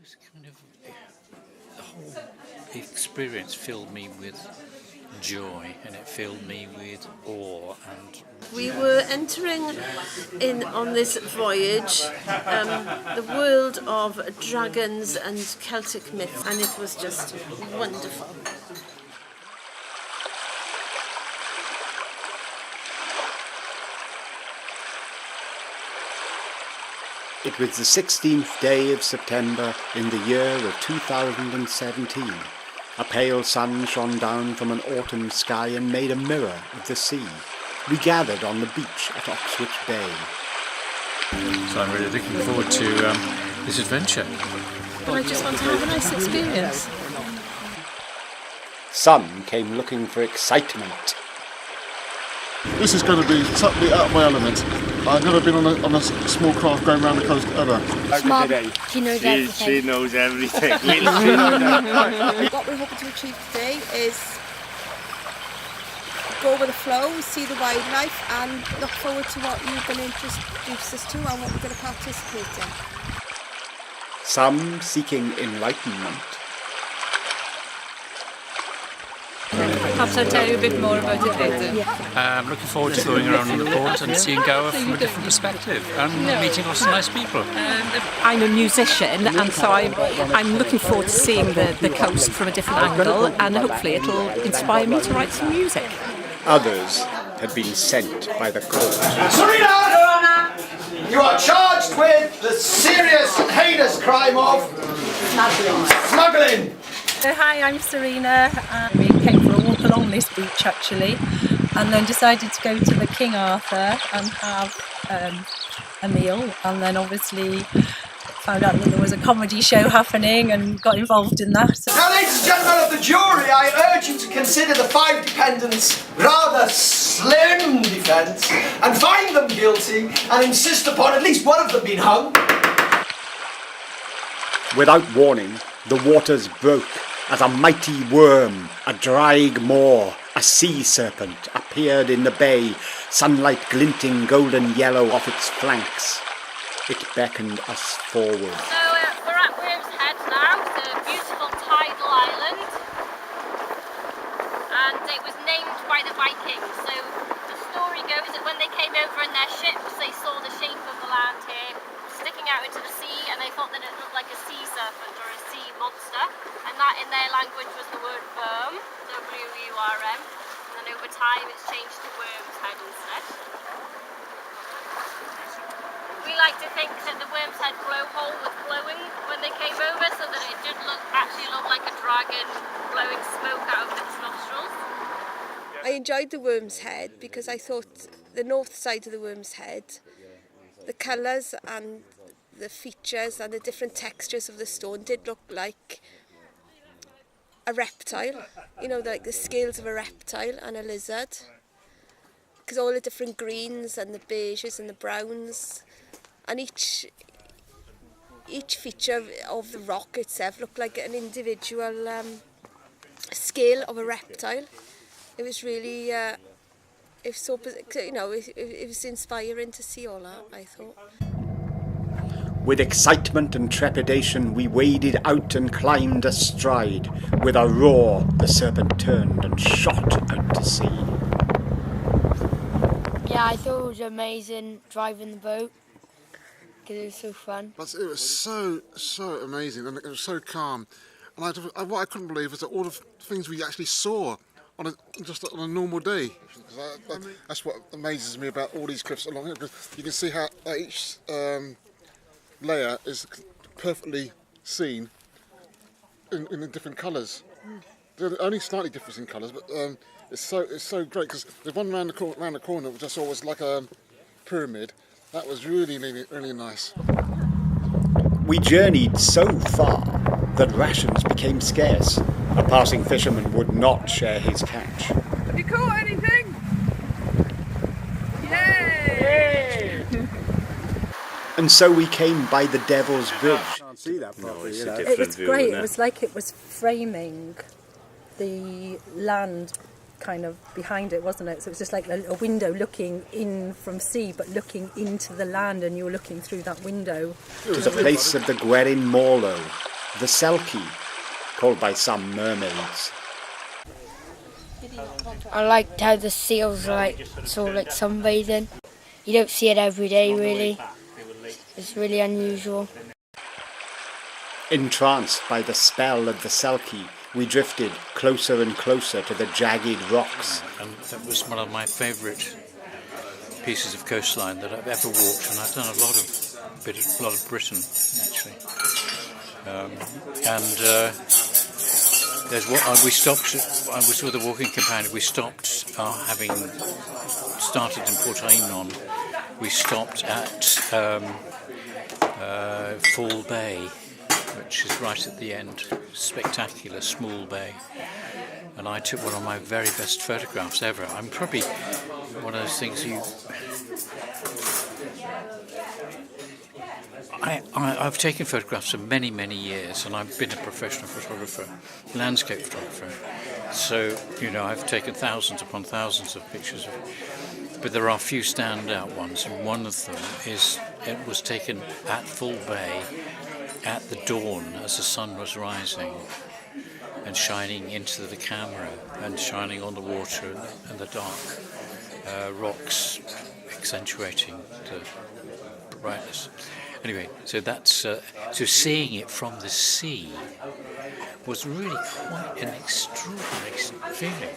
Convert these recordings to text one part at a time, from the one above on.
was kind of, the whole experience filled me with joy, and it filled me with awe. And we were entering in on this voyage the world of dragons and Celtic myths, and it was just wonderful. It was the 16th day of September in the year of 2017. A pale sun shone down from an autumn sky and made a mirror of the sea. We gathered on the beach at Oxwich Bay. so I'm really looking forward to this adventure. But I just want to have a nice experience. Some came looking for excitement. This is going to be totally out of my element. I've never been on a small craft going around the coast ever. Mum, she knows everything. She knows everything. What we're hoping to achieve today is go with the flow, see the wildlife, and look forward to what you're going to introduce us to and what we're going to participate in. Some seeking enlightenment. Perhaps I'll tell you a bit more about it later. I'm looking forward to going around on the boat and seeing Gower from a different perspective and meeting lots of nice people. I'm a musician, and so I'm looking forward to seeing the coast from a different angle, and hopefully it'll inspire me to write some music. Others had been sent by the court. Serena! You are charged with the serious and heinous crime of smuggling. Hi, I'm Serena. We came for a walk along this beach actually, and then decided to go to the King Arthur and have a meal, and then obviously found out that there was a comedy show happening and got involved in that. Now, ladies and gentlemen of the jury, I urge you to consider the 5 defendants' rather slim defence and find them guilty and insist upon at least one of them being hung. Without warning, the waters broke as a mighty worm, a draig moor, a sea serpent appeared in the bay, sunlight glinting golden yellow off its flanks. It beckoned us forward. So we're at Worm's Head now. It's a beautiful tidal island, and it was named by the Vikings. So the story goes that when they came over in their ships, they saw the shape of the land here sticking out into the sea, and they thought that it looked like a sea serpent or a sea monster, and that in their language was the word worm, W-U-R-M, and then over time it's changed to Worm's Head instead. We like to think that the Worm's Head blowhole was glowing when they came over, so that it did actually look like a dragon blowing smoke out of its nostrils. I enjoyed the Worm's Head because I thought the north side of the Worm's Head, the colours and the features and the different textures of the stone did look like a reptile, you know, like the scales of a reptile and a lizard, because all the different greens and the beiges and the browns, and each feature of the rock itself looked like an individual scale of a reptile. It was really, it was so, you know, it was inspiring to see all that, I thought. With excitement and trepidation, we waded out and climbed astride. With a roar, the serpent turned and shot out to sea. Yeah, I thought it was amazing driving the boat, because it was so fun. It was so amazing, and it was so calm. And what I couldn't believe was that all the things we actually saw on a normal day. That's what amazes me about all these cliffs along here, because you can see how each layer is perfectly seen in the different colours. They're only slightly different in colours, but it's so great, because there's one round the corner which I saw was like a pyramid. That was really nice. We journeyed so far that rations became scarce. A passing fisherman would not share his catch. Have you caught anything? Yay! And so we came by the Devil's Bridge. I can't see that properly. It was great. It was like it was framing the land kind of behind it, wasn't it? So it was just like a window looking in from sea, but looking into the land, and you were looking through that window. To the place of the Gwerin Morlo, the Selkie, called by some mermaids. I liked how the seals are like sunbathing. You don't see it every day really. It's really unusual. Entranced by the spell of the Selkie, we drifted closer and closer to the jagged rocks. And that was one of my favourite pieces of coastline that I've ever walked, and I've done a lot of Britain actually. There's what we stopped. I was with a walking companion. We stopped, having started in Port Einon. We stopped at Fall Bay, which is right at the end. Spectacular, small bay. And I took one of my very best photographs ever. I'm probably one of those things I've taken photographs for many, many years, and I've been a professional photographer, landscape photographer. So, I've taken thousands upon thousands of pictures, but there are a few standout ones, and one of them it was taken at Full Bay at the dawn as the sun was rising and shining into the camera and shining on the water and the dark rocks, accentuating the brightness. Anyway, so that's so seeing it from the sea was really quite an extraordinary feeling.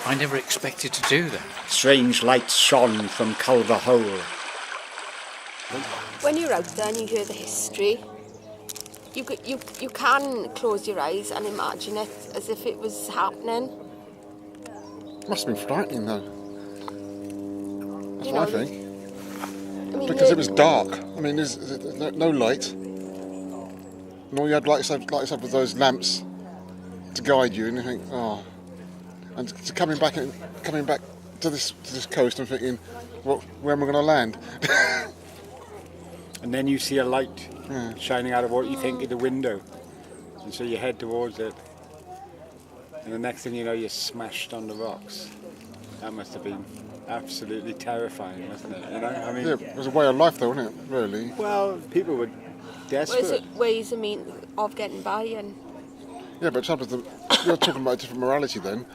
I never expected to do that. Strange lights shone from Culver Hole. When you're out there and you hear the history, you can close your eyes and imagine it as if it was happening. Must have been frightening though. That's what I think. Because it was dark. I mean, there's no light. And all you had, like I said, with those lamps to guide you, and you think, oh. And coming back to this coast, I'm thinking, where am I going to land? And then you see a light shining out of what you think is the window, and so you head towards it. And the next thing you know, you're smashed on the rocks. That must have been absolutely terrifying, wasn't it? I mean, yeah, it was a way of life, though, wasn't it? Really. Well, people were desperate. Was it ways of getting by and? Yeah, but you're talking about a different morality then.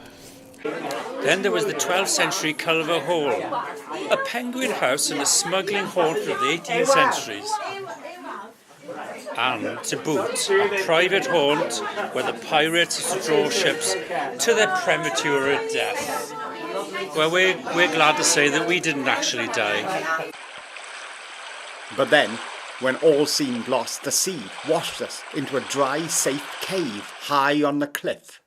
Then there was the 12th century Culver Hole, a penguin house and a smuggling haunt of the 18th centuries. And to boot, a private haunt where the pirates used to draw ships to their premature death. Well, we're glad to say that we didn't actually die. But then, when all seemed lost, the sea washed us into a dry, safe cave high on the cliff.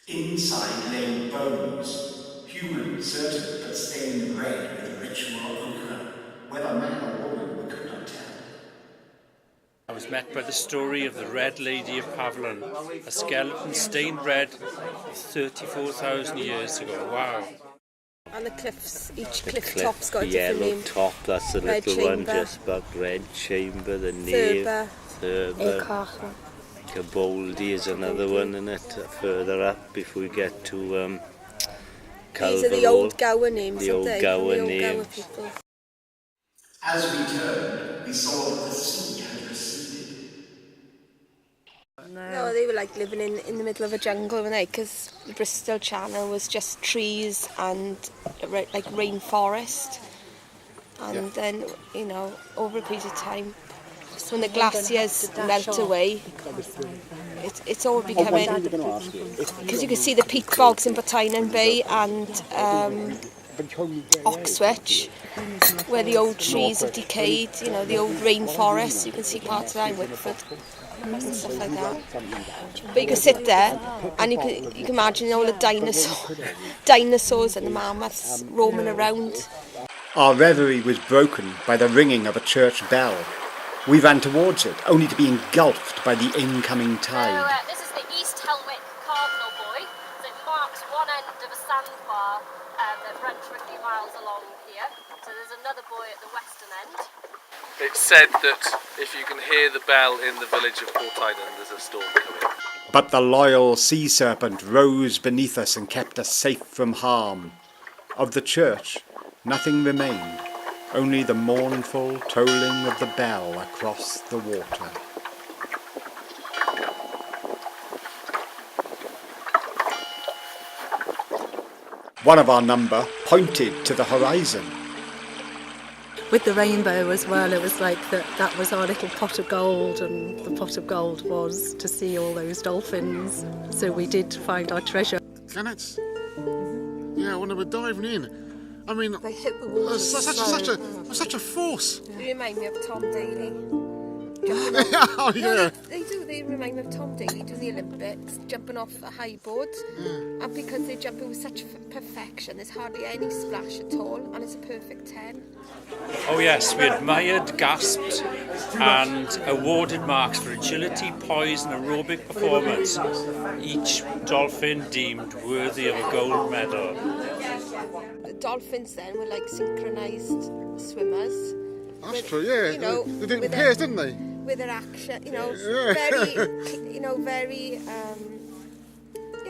Inside lay bones, human certain, but stained red with ritual ochre. Whether man or woman we could not tell. I was met by the story of the Red Lady of Pavilion, a skeleton stained red 34,000 years ago. Wow. And the cliffs, each cliff top's got a different yellow name. top, that's the Red little one Chamber. just back. Red Chamber, the nave, Thurber. Castle. Caboldi is another one in it, further up before we get to Culver These are the old Gower names, the aren't old they? Gower The old names. Gower people. As we turned, we saw that the sea had receded. No, they were like living in the middle of a jungle, weren't they? Because the Bristol Channel was just trees and like rainforest. And then, over a period of time, when the glaciers melt away, it's all becoming, because you can see the peat bogs in Botainan Bay and Oxwich, where the old trees have decayed, the old rainforest. You can see parts of that in Wickford and stuff like that. But you can sit there and you can imagine all the dinosaurs and the mammoths roaming around. Our reverie was broken by the ringing of a church bell. We ran towards it, only to be engulfed by the incoming tide. So this is the East Helwick Cardinal Buoy. So it marks one end of a sandbar that runs for a few miles along here. So there's another buoy at the western end. It's said that if you can hear the bell in the village of Port Einon, there's a storm coming. But the loyal Sea Serpent rose beneath us and kept us safe from harm. Of the church, nothing remained only the mournful tolling of the bell across the water. One of our number pointed to the horizon. With the rainbow as well, it was like that was our little pot of gold, and the pot of gold was to see all those dolphins. So we did find our treasure. Gannets? Yeah, when they were diving in. I mean, They hit the water. such a force. They remind me of Tom Daly. Oh, yeah. They do. They remind me of Tom Daly doing the Olympics, jumping off a high board. And because they jump with such perfection, there's hardly any splash at all, and it's a perfect 10. Oh yes, we admired, gasped and awarded marks for agility, poise and aerobic performance. Each dolphin deemed worthy of a gold medal. The dolphins then were like synchronised swimmers. That's true, yeah. You know, they did it in with pairs, didn't they? With their action, very,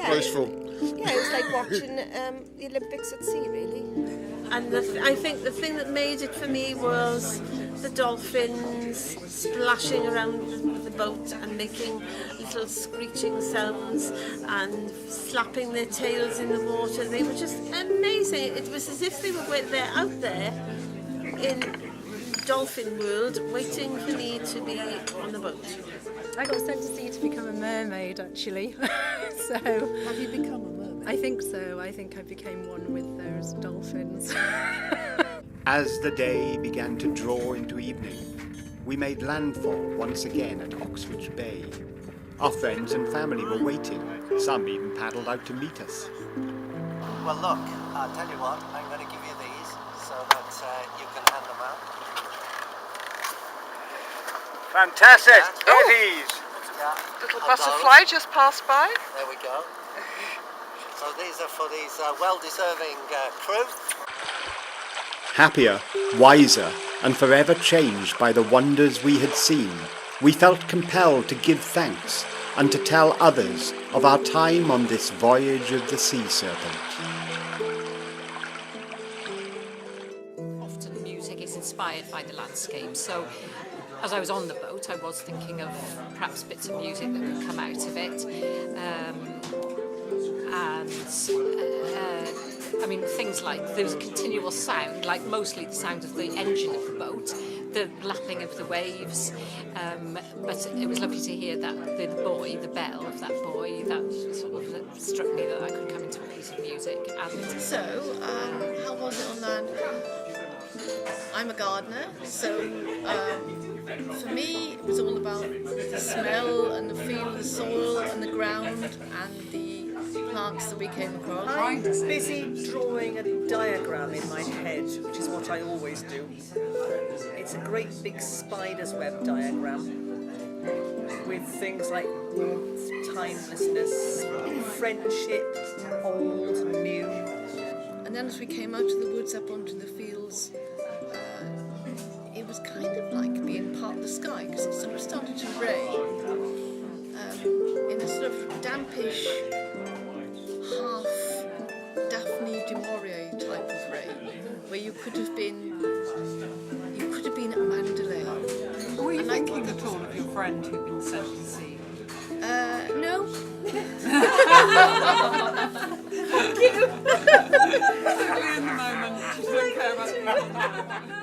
graceful. Yeah, it was like watching the Olympics at sea, really. And I think the thing that made it for me was the dolphins splashing around the boat and making little screeching sounds and slapping their tails in the water. They were just amazing. It was as if they were out there in dolphin world waiting for me to be on the boat. I got sent to sea to become a mermaid, actually. So have you become a mermaid? I think so. I think I became one with those dolphins. As the day began to draw into evening, we made landfall once again at Oxford Bay. Our friends and family were waiting. Some even paddled out to meet us. Well, look, I'll tell you what, I'm going to give you these so that you can hand them out. Fantastic! Teddies! Little butterfly just passed by. There we go. So these are for these well-deserving crew. Happier, wiser, and forever changed by the wonders we had seen, we felt compelled to give thanks and to tell others of our time on this voyage of the Sea Serpent. Often music is inspired by the landscape, so as I was on the boat, I was thinking of perhaps bits of music that could come out of it. I mean, things like there was a continual sound, like mostly the sound of the engine of the boat, the lapping of the waves. But it was lovely to hear that the bell of that buoy, that sort of struck me that could come into a piece of music. And so, how was it on land? I'm a gardener, so for me it was all about the smell and the feel of the soil and the ground and the plants that we came across. I'm busy drawing a diagram in my head, which is what I always do. It's a great big spider's web diagram with things like warmth, timelessness, friendship, old and new. And then as we came out of the woods up onto the fields, it was kind of like being part of the sky, because it sort of started to rain in a sort of dampish, half Daphne du Maurier type of rain, where you could have been at Mandalay. Were you thinking at all of your friend who'd been sent to sea? No. Totally in the moment. Don't care about